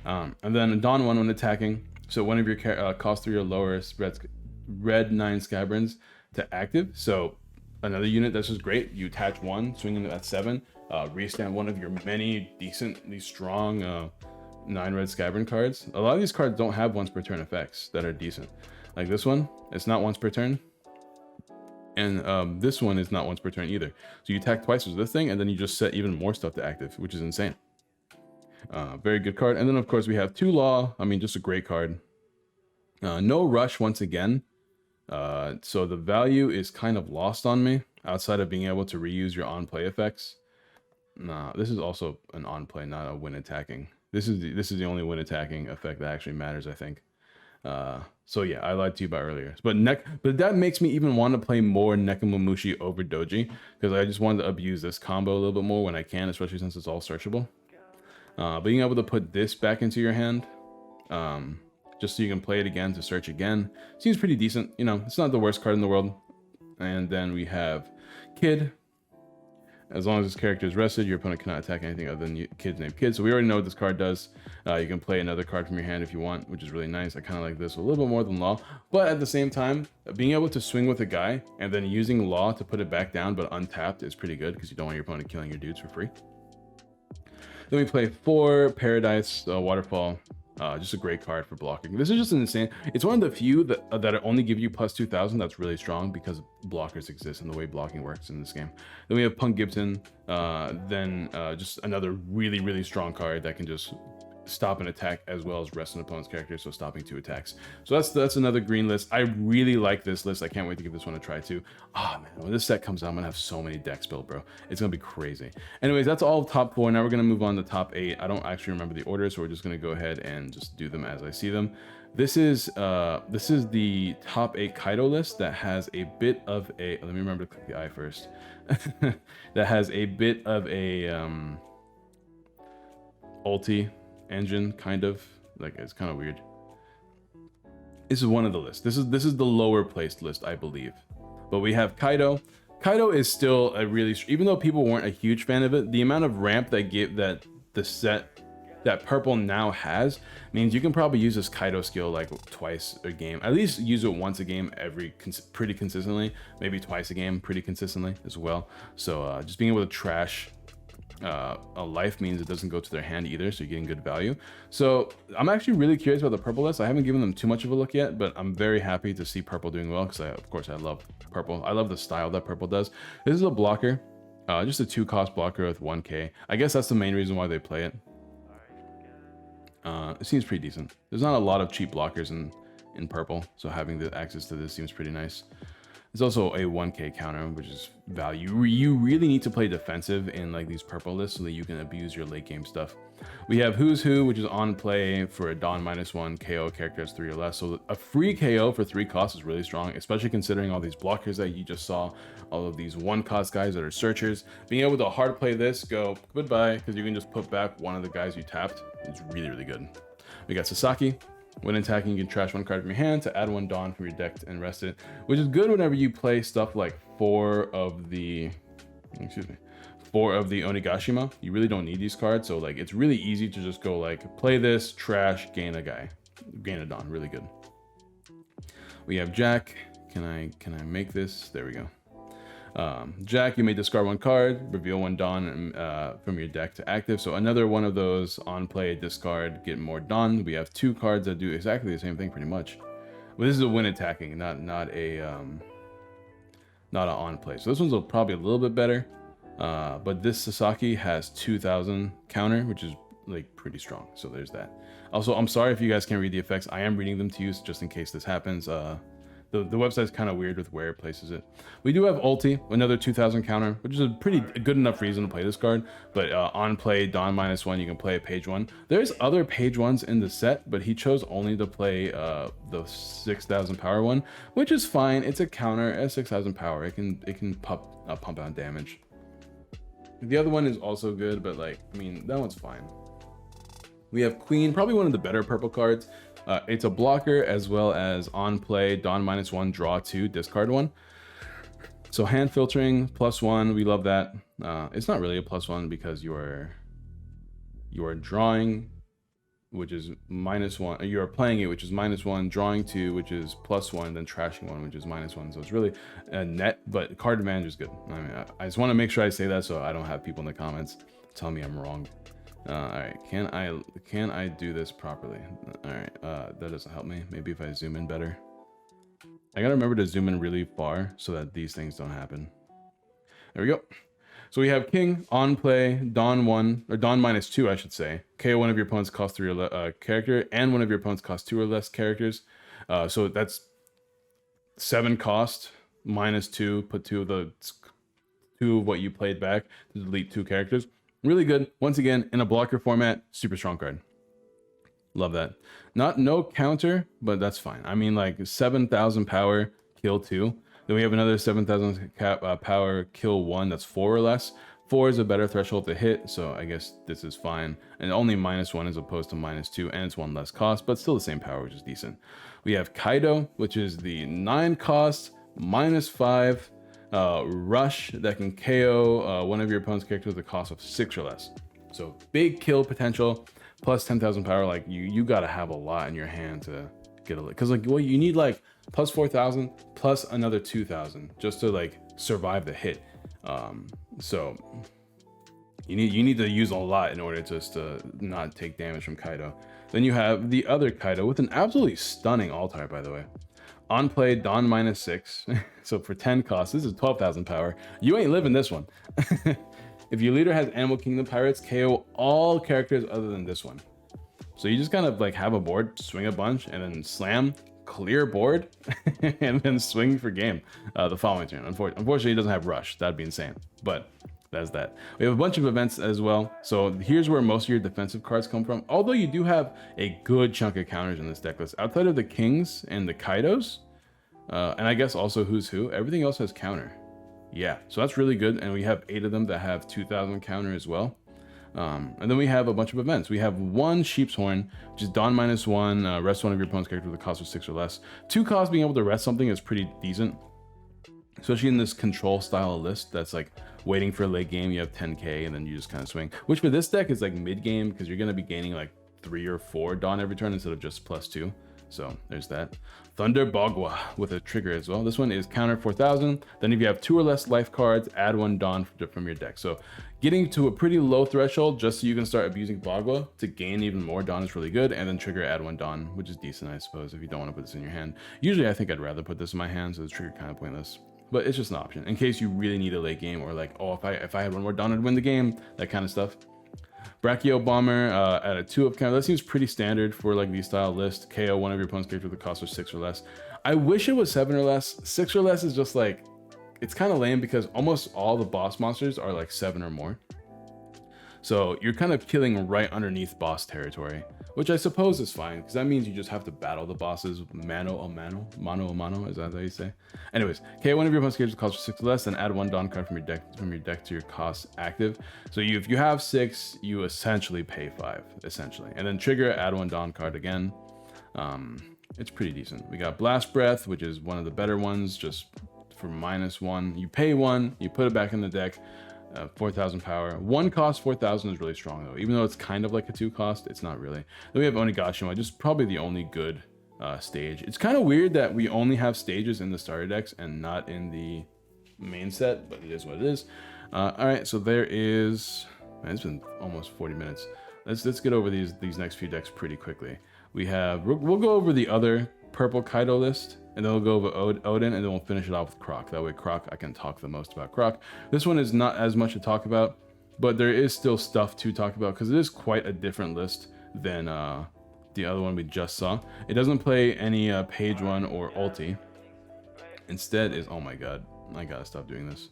And then Dawn 1 when attacking. So one of your cost 3 or lower red 9 scabbards to active. So another unit that's just great. You attach 1, swing into that 7, restand 1 of your many decently strong 9 red scabbard cards. A lot of these cards don't have once per turn effects that are decent. Like this one, it's not once per turn. And this one is not once per turn either. So you attack twice with this thing, and then you just set even more stuff to active, which is insane. Very good card. And then of course we have 2 Law. I mean, just a great card. No Rush once again. So the value is kind of lost on me outside of being able to reuse your on-play effects. Nah, this is also an on-play, not a win attacking. This is the only win attacking effect that actually matters, I think. So yeah, I lied to you about earlier. But that makes me even want to play more Nekomamushi over Doji, because I just wanted to abuse this combo a little bit more when I can, especially since it's all searchable. Being able to put this back into your hand, just so you can play it again to search again. Seems pretty decent. You know, it's not the worst card in the world. And then we have Kid. As long as this character is rested, your opponent cannot attack anything other than Kid's named Kid. So we already know what this card does. You can play another card from your hand if you want, which is really nice. I kind of like this a little bit more than Law. But at the same time, being able to swing with a guy and then using Law to put it back down but untapped is pretty good because you don't want your opponent killing your dudes for free. Then we play 4 Paradise Waterfall. Just a great card for blocking. This is just an insane. It's one of the few that only give you plus 2,000. That's really strong because blockers exist and the way blocking works in this game. Then we have Punk Gibson. Just another really strong card that can just stop an attack as well as rest an opponent's character, so stopping 2 attacks. So that's another green list. I really like this list. I can't wait to give this one a try too. Oh man, when this set comes out, I'm gonna have so many decks built, bro. It's gonna be crazy. Anyways, that's all top 4. Now we're gonna move on to top 8. I don't actually remember the order, so we're just gonna go ahead and just do them as I see them. This is the top 8 Kaido list that has a bit of a, let me remember to click the I first. That has a bit of a ulti engine, kind of like, it's kind of weird. This is one of the lists. This is the lower placed list, I believe. But we have Kaido. Kaido is still a really, even though people weren't a huge fan of it, the amount of ramp that the set that purple now has means you can probably use this Kaido skill like twice a game. At least use it once a game pretty consistently, maybe twice a game pretty consistently as well. So just being able to trash a life means it doesn't go to their hand either, so you're getting good value. So I'm actually really curious about the purple list. I haven't given them too much of a look yet, but I'm very happy to see purple doing well because of course I love purple. I love the style that purple does. This is a blocker, just a 2-cost blocker with 1k. I guess that's the main reason why they play it. It seems pretty decent. There's not a lot of cheap blockers in purple, so having the access to this seems pretty nice. There's also a 1k counter, which is value. You really need to play defensive in like these purple lists so that you can abuse your late game stuff. We have Who's Who, which is on play for a Dawn -1 KO character has 3 or less. So a free KO for 3 costs is really strong, especially considering all these blockers that you just saw, all of these 1-cost guys that are searchers. Being able to hard play this, go goodbye, because you can just put back one of the guys you tapped. It's really good. We got Sasaki. When attacking, you can trash 1 card from your hand to add 1 Dawn from your deck and rest it, which is good whenever you play stuff like 4 of the Onigashima. You really don't need these cards, so like it's really easy to just go like play this, trash, gain a Dawn. Really good. We have Jack. Can I make this? There we go. Jack, you may discard 1 card, reveal 1 Dawn from your deck to active. So another one of those on play, discard, get more Dawn. We have 2 cards that do exactly the same thing pretty much. But this is a win attacking, not an on play. So this one's probably a little bit better. But this Sasaki has 2,000 counter, which is like pretty strong. So there's that. Also, I'm sorry if you guys can't read the effects. I am reading them to you just in case this happens. The website's kind of weird with where it places it. We do have ulti, another 2,000 counter, which is a pretty good enough reason to play this card. But on play, Dawn -1, you can play page 1. There's other page 1s in the set, but he chose only to play the 6,000 power one, which is fine. It's a counter at 6,000 power. It can pump out damage. The other one is also good, but like, I mean, that one's fine. We have Queen, probably one of the better purple cards. It's a blocker as well as on play, Dawn -1, draw 2, discard 1. So hand filtering, +1, we love that. It's not really a +1 because you are drawing, which is -1. You are playing it, which is -1, drawing 2, which is +1, then trashing 1, which is -1. So it's really a net, but card advantage is good. I mean, I just want to make sure I say that so I don't have people in the comments tell me I'm wrong. All right, can I do this properly? All right, that doesn't help me. Maybe if I zoom in better. I gotta remember to zoom in really far so that these things don't happen. There we go. So we have King on play, Dawn 1 or Dawn -2, I should say. KO one of your opponent's cost 3 or less character, and one of your opponent's cost 2 or less characters. So that's 7 cost -2. Put 2 of what you played back to delete 2 characters. Really good. Once again, in a blocker format, super strong card. Love that. No counter, but that's fine. I mean, like 7,000 power, kill 2. Then we have another 7,000 power, kill 1. That's 4 or less. 4 is a better threshold to hit, so I guess this is fine. And only -1 as opposed to -2, and it's 1 less cost, but still the same power, which is decent. We have Kaido, which is the 9 cost, -5 rush that can KO one of your opponent's characters with a cost of 6 or less. So big kill potential, plus 10,000 power. Like you gotta have a lot in your hand to get a, because like, well, you need like plus 4,000 plus another 2,000 just to like survive the hit. So you need to use a lot in order just to not take damage from Kaido. Then you have the other Kaido with an absolutely stunning alt art, by the way. On play, Dawn -6. So for 10 costs, this is 12,000 power. You ain't living this one. If your leader has Animal Kingdom Pirates, KO all characters other than this one. So you just kind of like have a board, swing a bunch, and then slam, clear board, and then swing for game the following turn. Unfortunately, it doesn't have rush. That'd be insane. But that's that. We have a bunch of events as well. So here's where most of your defensive cards come from. Although you do have a good chunk of counters in this deck list. Outside of the Kings and the Kaidos, and I guess also Who's Who, everything else has counter. Yeah, so that's really good. And we have 8 of them that have 2,000 counter as well. And then we have a bunch of events. We have 1 Sheep's Horn, which is Dawn -1, rest one of your opponent's characters with a cost of 6 or less. 2 costs, being able to rest something is pretty decent, especially in this control style list that's like waiting for a late game. You have 10k and then you just kind of swing, which for this deck is like mid game because you're going to be gaining like 3 or 4 Dawn every turn instead of just +2. So there's that. Thunder Bagua with a trigger as well. This one is counter 4,000. Then if you have 2 or less life cards, add 1 Dawn from your deck. So getting to a pretty low threshold just so you can start abusing Bagua to gain even more Dawn is really good. And then trigger, add 1 Dawn, which is decent, I suppose, if you don't want to put this in your hand. Usually I think I'd rather put this in my hand, so the trigger kind of pointless. But it's just an option in case you really need a late game, or like, oh, if I had 1 more Dawn, I'd win the game, that kind of stuff. Brachio Bomber at a 2 up counter. That seems pretty standard for like these style list. KO one of your opponent's characters with a cost of 6 or less. I wish it was 7 or less. 6 or less is just like, it's kind of lame because almost all the boss monsters are like 7 or more. So you're kind of killing right underneath boss territory, which I suppose is fine because that means you just have to battle the bosses mano a mano, is that how you say? Anyways, KO one of your opponent's characters costs 6 or less, and add 1 Dawn card from your deck to your cost active. So if you have 6, you essentially pay 5, essentially, and then trigger, add 1 Dawn card again. It's pretty decent. We got Blast Breath, which is one of the better ones, just for -1. You pay 1, you put it back in the deck. 4,000 power. 1 cost 4,000 is really strong though. Even though it's kind of like a 2 cost, it's not really. Then we have Onigashima, which is probably the only good stage. It's kind of weird that we only have stages in the starter decks and not in the main set, but it is what it is. All right, so there is. Man, it's been almost 40 minutes. Let's get over these next few decks pretty quickly. We'll go over the other purple Kaido list, and then we'll go over Oden, and then we'll finish it off with Croc. That way Croc, I can talk the most about Croc. This one is not as much to talk about, but there is still stuff to talk about because it is quite a different list than the other one we just saw. It doesn't play any page 1 or ulti. Instead is, oh my god, I gotta stop doing this.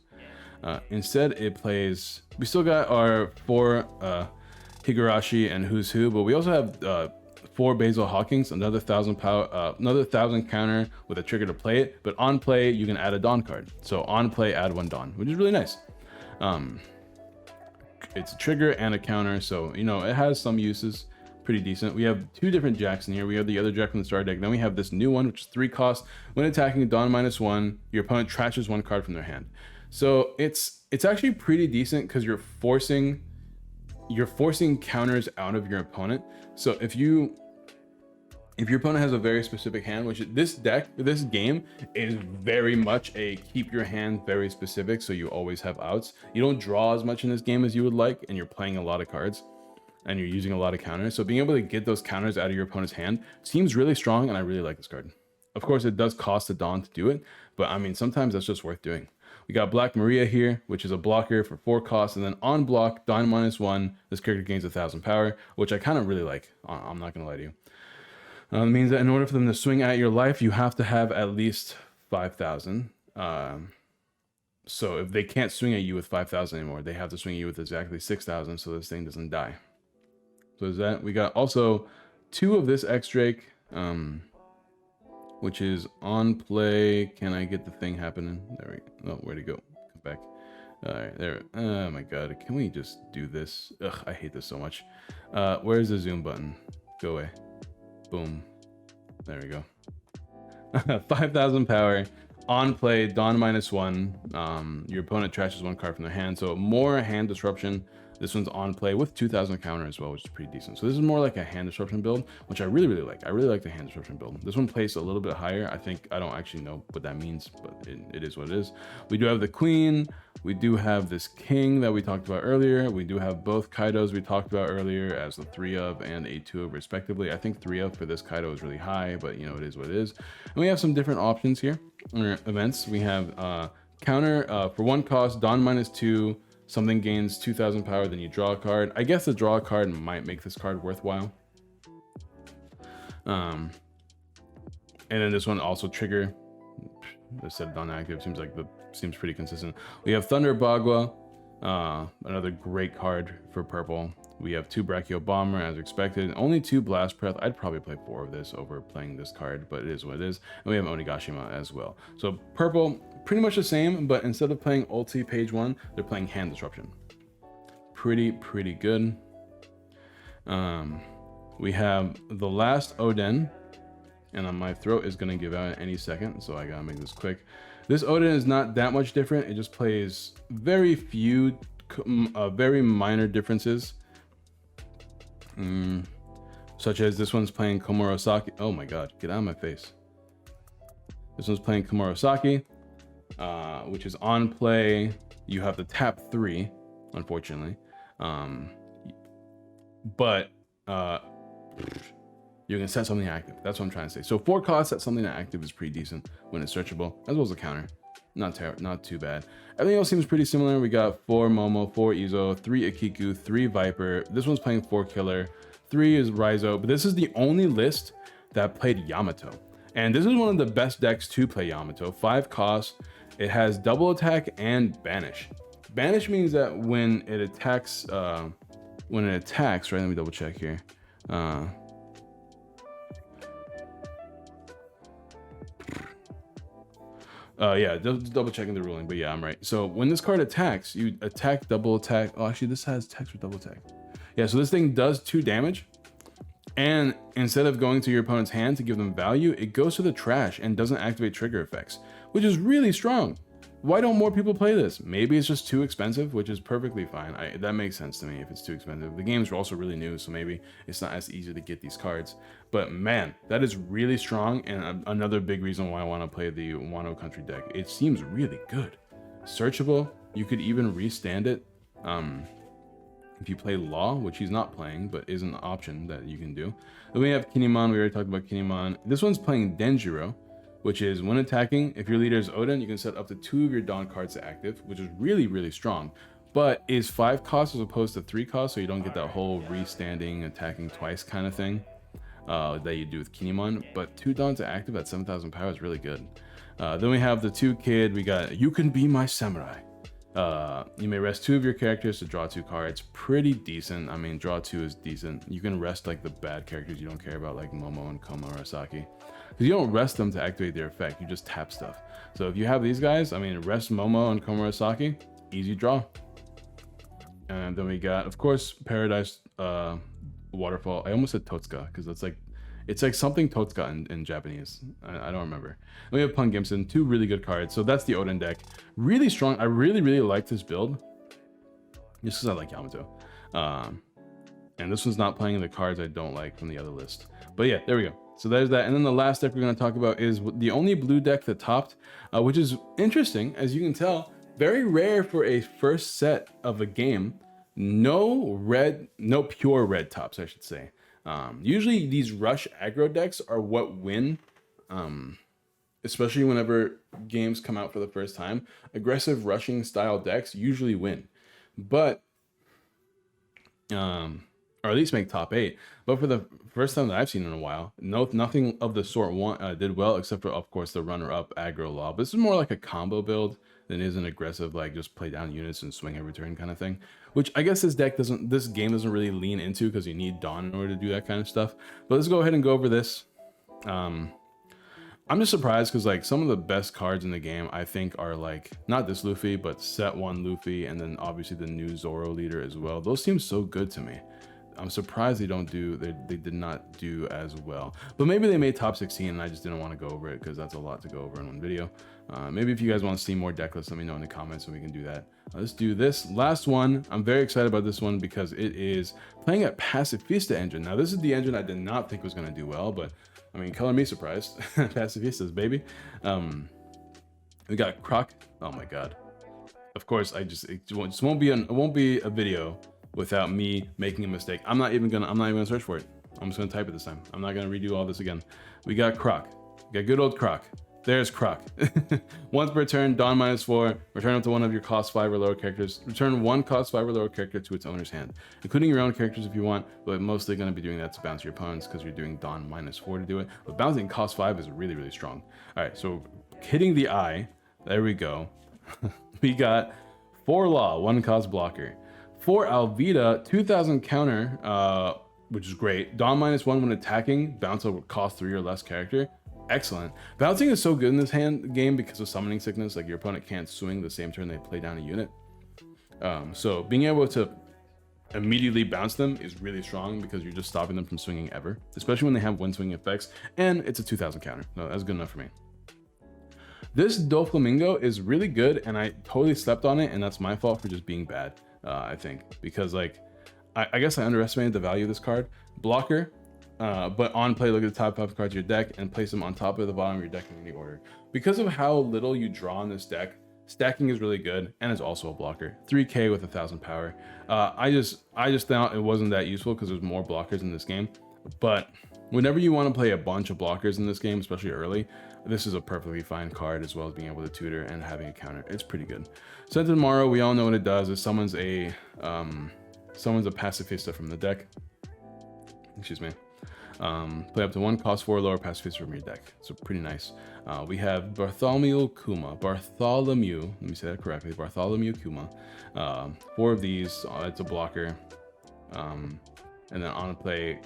Instead it plays, we still got our 4 Higurashi and Who's Who, but we also have 4 Basil Hawkins, another 1,000 power, another 1,000 counter with a trigger to play it. But on play, you can add a Dawn card. So on play, add 1 Dawn, which is really nice. It's a trigger and a counter, so you know it has some uses. Pretty decent. We have 2 different Jacks in here. We have the other Jack from the starter deck. Then we have this new one, which is 3 cost. When attacking, Dawn -1. Your opponent trashes 1 card from their hand. So it's actually pretty decent because you're forcing counters out of your opponent. So if your opponent has a very specific hand, which this game is very much a keep your hand very specific, so you always have outs. You don't draw as much in this game as you would like, and you're playing a lot of cards, and you're using a lot of counters. So being able to get those counters out of your opponent's hand seems really strong, and I really like this card. Of course, it does cost a Dawn to do it, but I mean, sometimes that's just worth doing. We got Black Maria here, which is a blocker for 4 costs, and then on block, Dawn -1, this character gains 1,000 power, which I kind of really like. I'm not gonna lie to you. It means that in order for them to swing at your life, you have to have at least 5,000. So if they can't swing at you with 5,000 anymore, they have to swing at you with exactly 6,000, so this thing doesn't die. So there's that. We got also 2 of this X-Drake, which is on play. Can I get the thing happening? There we go. Oh, where'd it go? Come back. All right, there. Oh my god, can we just do this? Ugh, I hate this so much. Where's the zoom button? Go away. Boom. There we go. 5,000 power. On play, Dawn -1. Your opponent trashes one card from their hand, so more hand disruption. This one's on play with 2,000 counter as well, which is pretty decent. So this is more like a hand disruption build, which I really, really like. I really like the hand disruption build. This one plays a little bit higher. I don't actually know what that means, but it is what it is. We do have the queen. We do have this king that we talked about earlier. We do have both Kaidos we talked about earlier as the 3-of and a 2-of respectively. I think 3-of for this Kaido is really high, but you know, it is what it is. And we have some different options here. Events. We have counter for 1 cost, Dawn -2. Something gains 2,000 power, then you draw a card. I guess the draw a card might make this card worthwhile. And then this one also trigger. I said non-active. Seems pretty consistent. We have Thunder Bagua, another great card for purple. We have 2 Brachio Bomber as expected. Only 2 Blast Breath. I'd probably play 4 of this over playing this card, but it is what it is. And we have Onigashima as well. So purple, pretty much the same, but instead of playing ulti page 1, they're playing hand disruption. Pretty good. We have the last Oden, and my throat is gonna give out any second, so I gotta make this quick. This Oden is not that much different. It just plays very few, very minor differences. Such as this one's playing Komurosaki. Oh my god, get out of my face. This one's playing Komurosaki, which is on play. You have to tap 3, unfortunately. But you can set something active. That's what I'm trying to say. So 4 costs, set something active is pretty decent when it's searchable, as well as a counter. Not too bad. Everything else seems pretty similar. We got 4 Momo, 4 Izo, 3 Akiku, 3 Viper. This one's playing 4 Killer, 3 is Raizo, but this is the only list that played Yamato. And this is one of the best decks to play Yamato. 5 costs. It has double attack and banish. Banish means that when it attacks, right? Let me double check here. Yeah, just double checking the ruling, but yeah, I'm right. So when this card attacks, you attack, double attack. Oh, actually, this has text for double attack. Yeah, so this thing does 2 damage, and instead of going to your opponent's hand to give them value, it goes to the trash and doesn't activate trigger effects, which is really strong. Why don't more people play this? Maybe it's just too expensive, which is perfectly fine. That makes sense to me if it's too expensive. The games are also really new, so maybe it's not as easy to get these cards. But man, that is really strong, and another big reason why I want to play the Wano Country deck. It seems really good. Searchable, you could even restand it. If you play Law, which he's not playing, but is an option that you can do. Then we have Kinemon, we already talked about Kinemon. This one's playing Denjiro, which is when attacking, if your leader is Oden, you can set up to 2 of your Dawn cards to active, which is really strong, but is 5 costs as opposed to 3 costs, so you don't get that whole restanding, attacking twice kind of thing that you do with Kinemon. But 2 Dawn to active at 7,000 power is really good. Then we have the 2 kid, we got You Can Be My Samurai. You may rest 2 of your characters to draw 2 cards. Pretty decent. I mean, draw 2 is decent. You can rest like the bad characters you don't care about, like Momo and Komurosaki. Because you don't rest them to activate their effect, you just tap stuff. So if you have these guys, I mean, rest Momo and Komurosaki, easy draw. And then we got, of course, Paradise Waterfall. I almost said Totsuka, because it's like something Totsuka in Japanese. I don't remember. And we have Punk Gimson, 2 really good cards. So that's the Oden deck. Really strong. I really like this build. Just because I like Yamato. And this one's not playing the cards I don't like from the other list. But yeah, there we go. So there's that. And then the last deck we're going to talk about is the only blue deck that topped, which is interesting, as you can tell. Very rare for a first set of a game. No pure red tops, I should say. Usually these rush aggro decks are what win, especially whenever games come out for the first time. Aggressive rushing style decks usually win, but or at least make top 8. But for the first time that I've seen in a while, nothing of the sort did well, except for, of course, the runner-up aggro law. But this is more like a combo build than is an aggressive, like, just play down units and swing every turn kind of thing. Which I guess this game doesn't really lean into, because you need Dawn in order to do that kind of stuff. But let's go ahead and go over this. I'm just surprised because like some of the best cards in the game I think are like not this Luffy but set 1 Luffy, and then obviously the new Zoro leader as well. Those seem so good to me. I'm surprised they did not do as well, but maybe they made top 16 and I just didn't want to go over it because that's a lot to go over in one video. Maybe if you guys want to see more deck lists, let me know in the comments and we can do that. Let's do this last one. I'm very excited about this one because it is playing at Pacifista engine. Now this is the engine I did not think was going to do well, but I mean, color me surprised. Pacifistas, baby. We got Croc. Oh my god. Of course, it just won't be a video without me making a mistake. I'm not even gonna search for it. I'm just gonna type it this time. I'm not gonna redo all this again. We got Croc. We got good old Croc. There's Croc. Once per turn, Dawn -4. Return up to one of your cost 5 or lower characters. Return one cost 5 or lower character to its owner's hand, including your own characters if you want, but mostly going to be doing that to bounce your opponents because you're doing Dawn -4 to do it. But bouncing cost 5 is really, really strong. All right, so hitting the eye. There we go. We got 4 Law, 1 cost blocker. 4 Alvida, 2000 counter, which is great. Dawn -1 when attacking, bounce a cost 3 or less character. Excellent. Bouncing is so good in this game because of summoning sickness. Like your opponent can't swing the same turn they play down a unit. So being able to immediately bounce them is really strong because you're just stopping them from swinging ever, especially when they have wind swing effects, and it's a 2000 counter. No, that's good enough for me. This Doflamingo is really good, and I totally slept on it, and that's my fault for just being bad, I think, because like I guess I underestimated the value of this card. Blocker. But on play, look at the top 5 cards of your deck and place them on top of the bottom of your deck in any order. Because of how little you draw in this deck, stacking is really good, and it's also a blocker. 3k with 1000 power. I just thought it wasn't that useful because there's more blockers in this game. But whenever you want to play a bunch of blockers in this game, especially early, this is a perfectly fine card, as well as being able to tutor and having a counter. It's pretty good. Sent tomorrow, we all know what it does. It summons a Pacifista from the deck. Excuse me. Play up to 1 cost 4 lower Pacifista from your deck. So pretty nice. We have Bartholomew Kuma. Let me say that correctly. Bartholomew Kuma. 4 of these. It's a blocker. And then on play,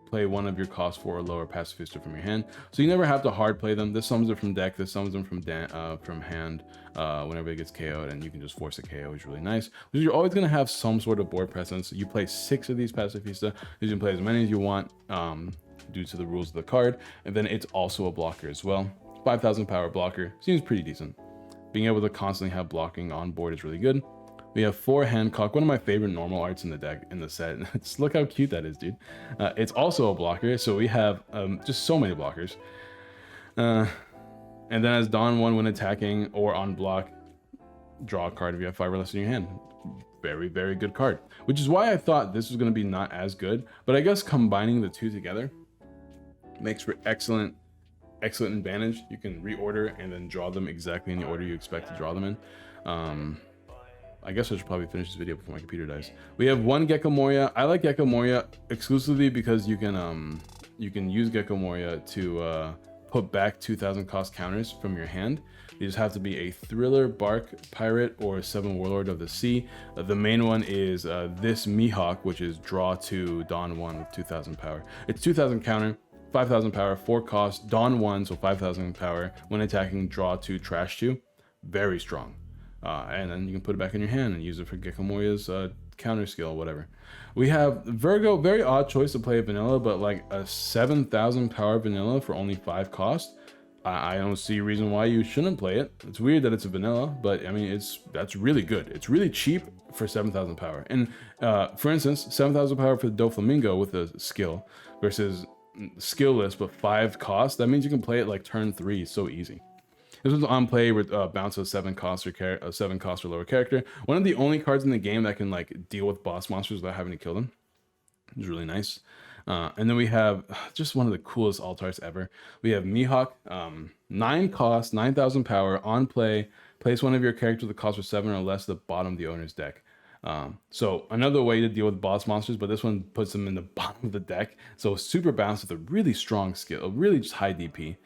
play 1 of your cost 4 or lower Pacifista from your hand. So you never have to hard play them. This summons it from deck. This summons them from hand whenever it gets KO'd, and you can just force a KO, which is really nice. Because you're always going to have some sort of board presence. You play 6 of these Pacifista. You can play as many as you want due to the rules of the card. And then it's also a blocker as well. 5000 power blocker. Seems pretty decent. Being able to constantly have blocking on board is really good. We have 4 Hancock, one of my favorite normal arts in the deck, in the set. Just look how cute that is, dude. It's also a blocker, so we have just so many blockers. And then as Dawn 1 when attacking or on block, draw a card if you have 5 or less in your hand. Very, very good card. Which is why I thought this was going to be not as good, but I guess combining the two together makes for excellent advantage. You can reorder and then draw them exactly in the order you expect to draw them in. I guess I should probably finish this video before my computer dies. We have 1 Gecko Moria. I like Gecko Moria exclusively because you can use Gecko Moria to put back 2000 cost counters from your hand. You just have to be a Thriller, Bark, Pirate, or 7 Warlord of the Sea. The main one is this Mihawk, which is draw 2, Dawn 1 with 2000 power. It's 2000 counter, 5000 power, 4 cost, Dawn 1, so 5000 power. When attacking, draw 2, trash 2. Very strong. And then you can put it back in your hand and use it for Gecko Moria's counter skill, whatever. We have Virgo, very odd choice to play a vanilla, but like a 7000 power vanilla for only 5 cost. I don't see a reason why you shouldn't play it. It's weird that it's a vanilla, but I mean, that's really good. It's really cheap for 7000 power. And for instance, 7000 power for the Doflamingo with a skill versus skillless but 5 cost. That means you can play it like turn 3 so easy. This was on play with bounce of 7 cost or lower character. One of the only cards in the game that can like deal with boss monsters without having to kill them. It's really nice. And then we have just one of the coolest alt arts ever. We have Mihawk, 9 cost, 9000 power, on play. Place one of your characters with a cost of 7 or less at the bottom of the owner's deck. So another way to deal with boss monsters, but this one puts them in the bottom of the deck. So super bounce with a really strong skill, really just high DP.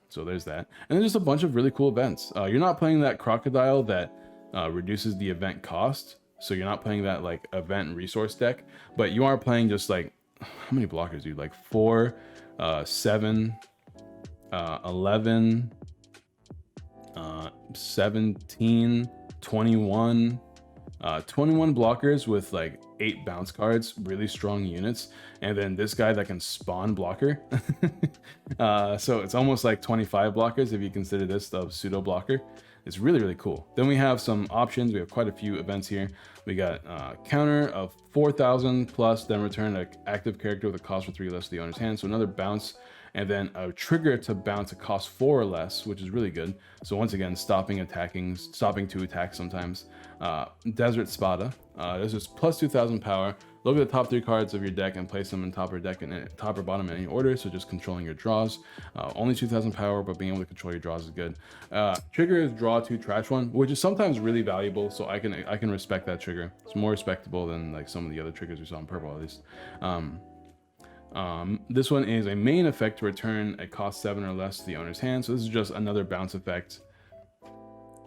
So there's that. And then just a bunch of really cool events. You're not playing that Crocodile that reduces the event cost. So you're not playing that like event resource deck, but you are playing just like, how many blockers, dude? Like 4, 7, 11, 17, 21, 21 blockers with like 8 bounce cards, really strong units, and then this guy that can spawn blocker. So it's almost like 25 blockers if you consider this the pseudo blocker. It's really, really cool. Then we have some options. We have quite a few events here. We got counter of 4,000 plus, then return an active character with a cost for 3 less to the owner's hand. So another bounce, and then a trigger to bounce a cost 4 or less, which is really good. So once again, stopping to attack sometimes. Desert Spada. This is plus 2,000 power. Look at the top 3 cards of your deck and place them in top or deck in top or bottom in any order. So just controlling your draws. Only 2,000 power, but being able to control your draws is good. Trigger is draw 2, trash 1, which is sometimes really valuable. So I can respect that trigger. It's more respectable than like some of the other triggers we saw in purple at least. This one is a main effect to return a cost 7 or less to the owner's hand. So this is just another bounce effect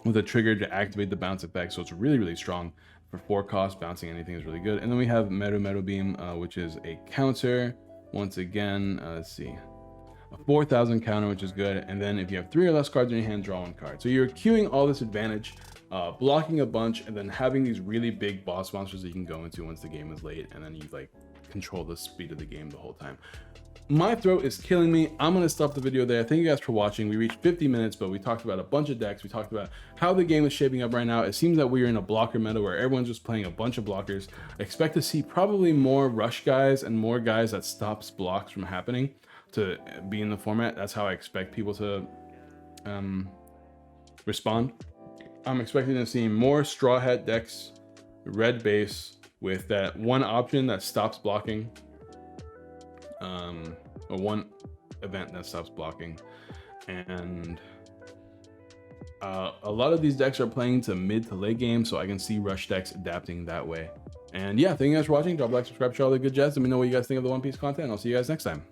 with a trigger to activate the bounce effect. So it's really, really strong. For 4 cost, bouncing anything is really good. And then we have Meru Beam, which is a counter. Once again, let's see, a 4,000 counter, which is good. And then if you have 3 or less cards in your hand, draw 1 card. So you're queuing all this advantage, blocking a bunch, and then having these really big boss monsters that you can go into once the game is late, and then you like control the speed of the game the whole time. My throat is killing me. I'm gonna stop the video there. Thank you guys for watching. We reached 50 minutes, but we talked about a bunch of decks. We talked about how the game is shaping up right now. It seems that we're in a blocker meta where everyone's just playing a bunch of blockers. I expect to see probably more rush guys and more guys that stops blocks from happening to be in the format. That's how I expect people to respond. I'm expecting to see more Straw Hat decks, red base, with that one option that stops blocking. Or one event that stops blocking, and a lot of these decks are playing to mid to late game, so I can see rush decks adapting that way. And yeah, thank you guys for watching. Drop a like, subscribe, share all the good jazz. Let me know what you guys think of the One Piece content, and I'll see you guys next time.